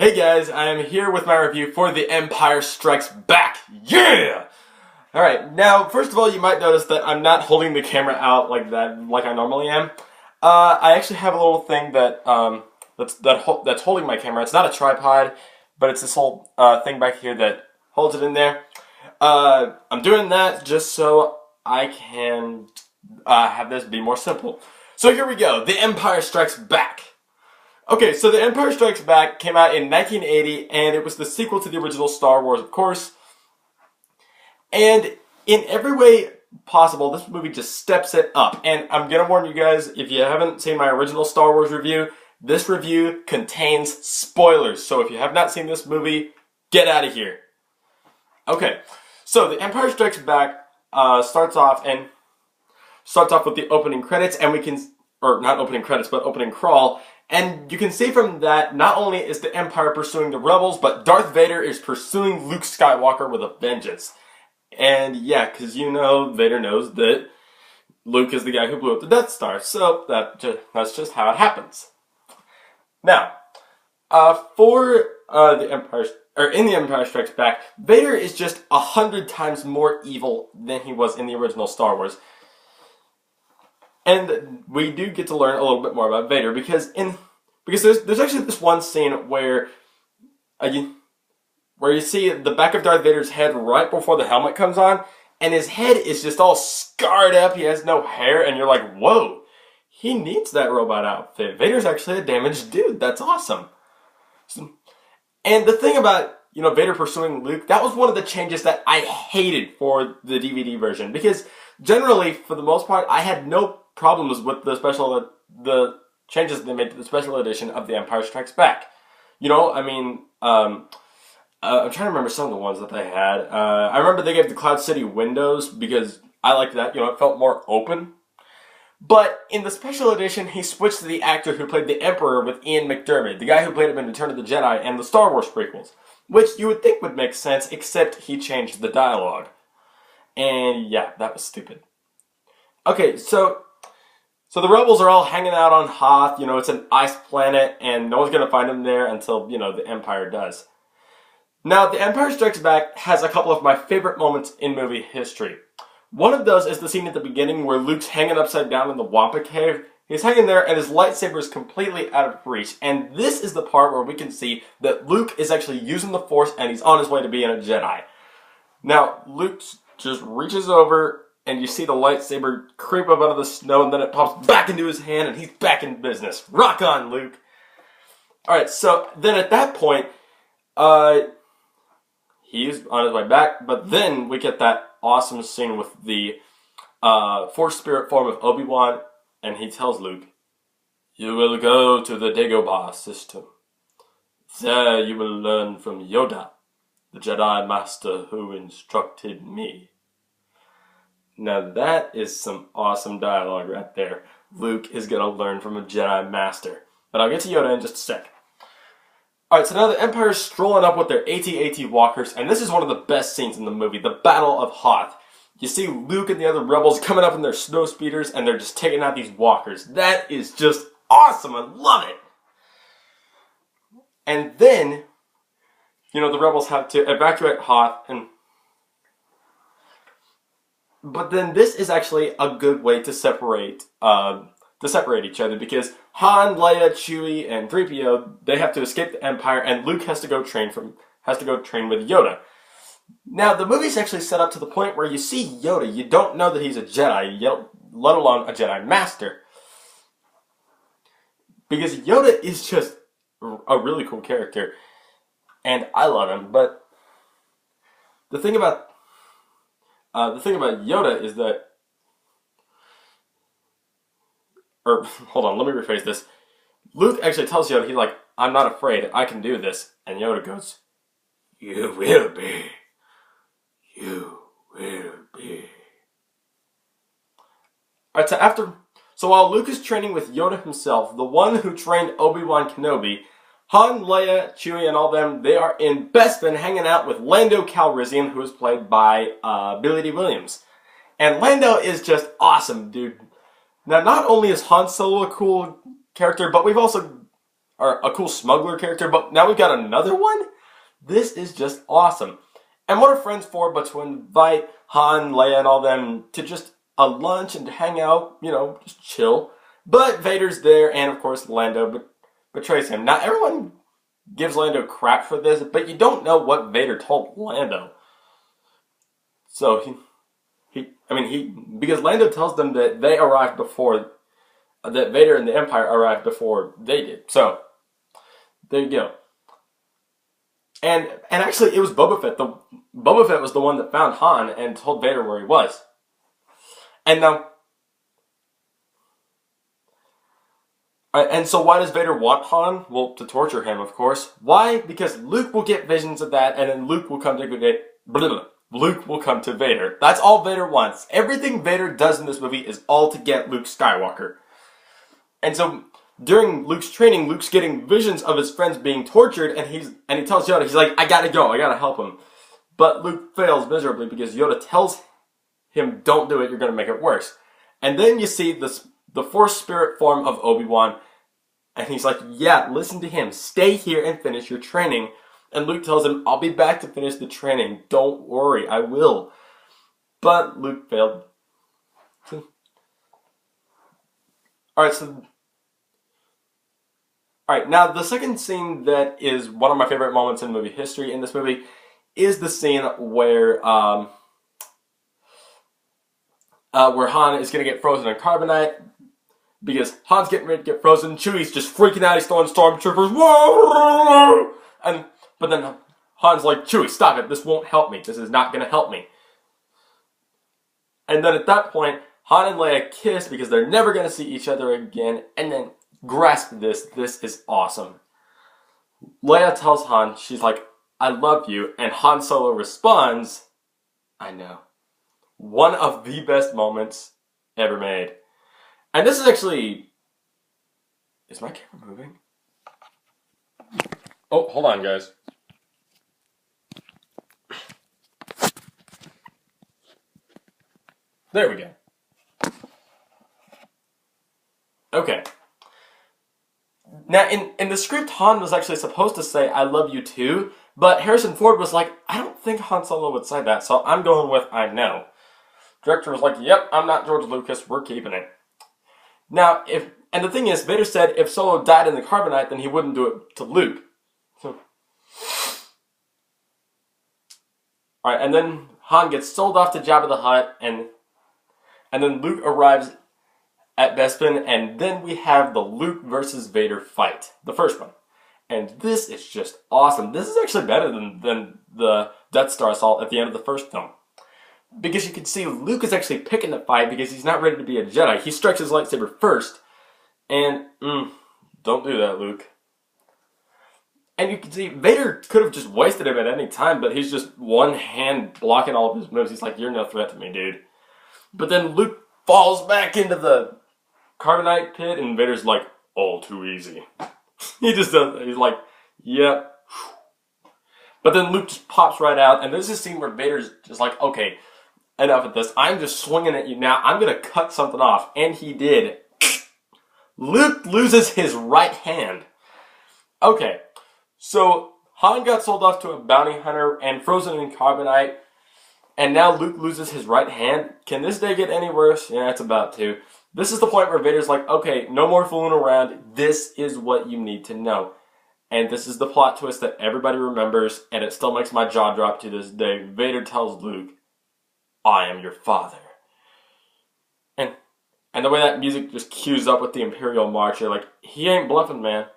Hey guys, I am here with my review for The Empire Strikes Back. Yeah! Alright, now first of all you might notice that I'm not holding the camera out like that, like I normally am. I actually have a little thing that that's holding my camera. It's not a tripod, but it's this whole thing back here that holds it in there. I'm doing that just so I can have this be more simple. So here we go, The Empire Strikes Back. Okay, so The Empire Strikes Back came out in 1980, and it was the sequel to the original Star Wars, of course. And in every way possible, this movie just steps it up. And I'm gonna warn you guys, if you haven't seen my original Star Wars review, this review contains spoilers. So if you have not seen this movie, get out of here. Okay, so The Empire Strikes Back starts off with the opening credits, and we can, or not opening credits, but opening crawl. And you can see from that, not only is the Empire pursuing the rebels, but Darth Vader is pursuing Luke Skywalker with a vengeance. And yeah, because you know, Vader knows that Luke is the guy who blew up the Death Star, so that's just how it happens. Now, in The Empire Strikes Back, Vader is just 100 times more evil than he was in the original Star Wars. And we do get to learn a little bit more about Vader because there's actually this one scene where you see the back of Darth Vader's head right before the helmet comes on, and his head is just all scarred up. He has no hair, and you're like, whoa, he needs that robot outfit. Vader's actually a damaged dude. That's awesome. And the thing about Vader pursuing Luke, that was one of the changes that I hated for the DVD version, because generally, for the most part, I had no problems with the changes they made to the special edition of The Empire Strikes Back. I'm trying to remember some of the ones that they had. I remember they gave the Cloud City windows because I liked that. It felt more open. But in the special edition, he switched to the actor who played the Emperor with Ian McDiarmid, the guy who played him in Return of the Jedi and the Star Wars prequels, which you would think would make sense, except he changed the dialogue. And yeah, that was stupid. Okay, so the rebels are all hanging out on Hoth. It's an ice planet, and no one's going to find them there until, the Empire does. Now, The Empire Strikes Back has a couple of my favorite moments in movie history. One of those is the scene at the beginning where Luke's hanging upside down in the Wampa Cave. He's hanging there, and his lightsaber is completely out of reach. And this is the part where we can see that Luke is actually using the Force, and he's on his way to being a Jedi. Now, Luke just reaches over, and you see the lightsaber creep up out of the snow, and then it pops back into his hand, and he's back in business. Rock on, Luke! Alright, so then at that point, he's on his way back, but then we get that awesome scene with the Force Spirit form of Obi-Wan, and he tells Luke, "You will go to the Dagobah system. There you will learn from Yoda, the Jedi Master who instructed me." Now that is some awesome dialogue right there. Luke is going to learn from a Jedi Master. But I'll get to Yoda in just a sec. Alright, so now the Empire is strolling up with their AT-AT walkers, and this is one of the best scenes in the movie, the Battle of Hoth. You see Luke and the other rebels coming up in their snow speeders, and they're just taking out these walkers. That is just awesome. I love it. And then, the rebels have to evacuate Hoth, but then this is actually a good way to separate each other, because Han, Leia, Chewie, and 3PO, they have to escape the Empire, and Luke has to go train with Yoda. Now, the movie's actually set up to the point where you see Yoda, you don't know that he's a Jedi, let alone a Jedi Master. Because Yoda is just a really cool character, and I love him, but the thing about Yoda is that, hold on, let me rephrase this. Luke actually tells Yoda, he's like, "I'm not afraid, I can do this." And Yoda goes, "You will be. You will be." Alright, so while Luke is training with Yoda himself, the one who trained Obi-Wan Kenobi, Han, Leia, Chewie, and all them, they are in Bespin hanging out with Lando Calrissian, who is played by Billy Dee Williams. And Lando is just awesome, dude. Now, not only is Han Solo a cool character, but we've also or a cool smuggler character, but now we've got another one? This is just awesome. And what are friends for but to invite Han, Leia, and all them to just a lunch and to hang out, just chill. But Vader's there, and of course Lando betrays him. Now everyone gives Lando crap for this, but you don't know what Vader told Lando. So because Lando tells them that they arrived before, that Vader and the Empire arrived before they did. So, there you go. And actually, it was Boba Fett. Boba Fett was the one that found Han and told Vader where he was. And now, and so why does Vader want Han? Well, to torture him, of course. Why? Because Luke will get visions of that, and then Luke will come to Luke will come to Vader. That's all Vader wants. Everything Vader does in this movie is all to get Luke Skywalker. And so, during Luke's training, Luke's getting visions of his friends being tortured, and he tells Yoda, he's like, I gotta go, I gotta help him. But Luke fails miserably because Yoda tells him, don't do it, you're gonna make it worse. And then you see the Force Spirit form of Obi-Wan, and he's like, yeah, listen to him, stay here and finish your training. And Luke tells him, I'll be back to finish the training, don't worry, I will. But Luke failed. Alright, now the second scene that is one of my favorite moments in movie history in this movie is the scene where Han is going to get frozen in carbonite, because Han's getting ready to get frozen, Chewie's just freaking out, he's throwing stormtroopers, whoa! But then Han's like, Chewie, stop it, this won't help me, this is not going to help me. And then at that point, Han and Leia kiss because they're never going to see each other again, and then grasp this is awesome. Leia tells Han, she's like, I love you, and Han Solo responds, I know. One of the best moments ever made. And this is actually... Is my camera moving? Oh, hold on, guys. There we go. Okay. Now, in the script, Han was actually supposed to say, I love you too, but Harrison Ford was like, I don't think Han Solo would say that, so I'm going with I know. Director was like, yep, I'm not George Lucas, we're keeping it. Now, and the thing is, Vader said if Solo died in the carbonite, then he wouldn't do it to Luke. So, alright, and then Han gets sold off to Jabba the Hutt, and then Luke arrives at Bespin, and then we have the Luke versus Vader fight. The first one. And this is just awesome. This is actually better than the Death Star assault at the end of the first film. Because you can see Luke is actually picking the fight because he's not ready to be a Jedi. He strikes his lightsaber first, and don't do that, Luke. And you can see Vader could have just wasted him at any time, but he's just one hand blocking all of his moves. He's like, you're no threat to me, dude. But then Luke falls back into the carbonite pit, and Vader's like, all too easy. He just does, he's like, yep. But then Luke just pops right out, and there's this scene where Vader's just like, okay, enough of this. I'm just swinging at you now. I'm going to cut something off. And he did. Luke loses his right hand. Okay, so Han got sold off to a bounty hunter and frozen in carbonite, and now Luke loses his right hand. Can this day get any worse? Yeah, it's about to. This is the point where Vader's like, okay, no more fooling around. This is what you need to know. And this is the plot twist that everybody remembers, and it still makes my jaw drop to this day. Vader tells Luke, I am your father. And the way that music just cues up with the Imperial March, you're like, he ain't bluffing, man.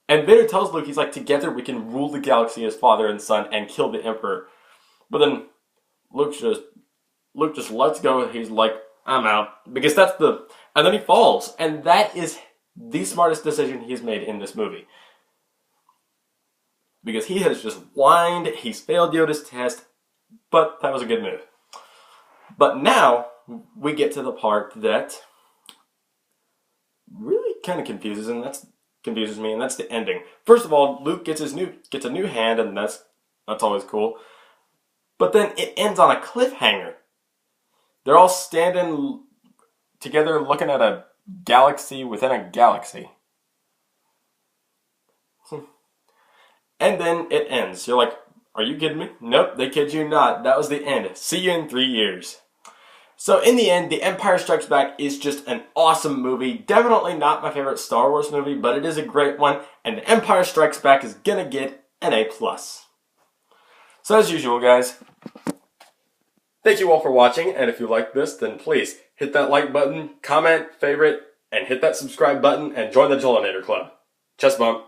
And Vader tells Luke, he's like, together we can rule the galaxy as father and son and kill the Emperor. But then Luke just lets go. He's like, I'm out. Because that's and then he falls. And that is the smartest decision he's made in this movie. Because he has just whined, he's failed Yoda's test, but that was a good move. But now, we get to the part that really kind of confuses me, and that's the ending. First of all, Luke gets a new hand, and that's always cool. But then it ends on a cliffhanger. They're all standing together looking at a galaxy within a galaxy. And then it ends. You're like, are you kidding me? Nope, they kid you not. That was the end. See you in 3 years. So in the end, The Empire Strikes Back is just an awesome movie. Definitely not my favorite Star Wars movie, but it is a great one, and The Empire Strikes Back is gonna get an A+. So as usual, guys, thank you all for watching, and if you like this, then please hit that like button, comment, favorite, and hit that subscribe button, and join the Jolinator Club. Chest bump.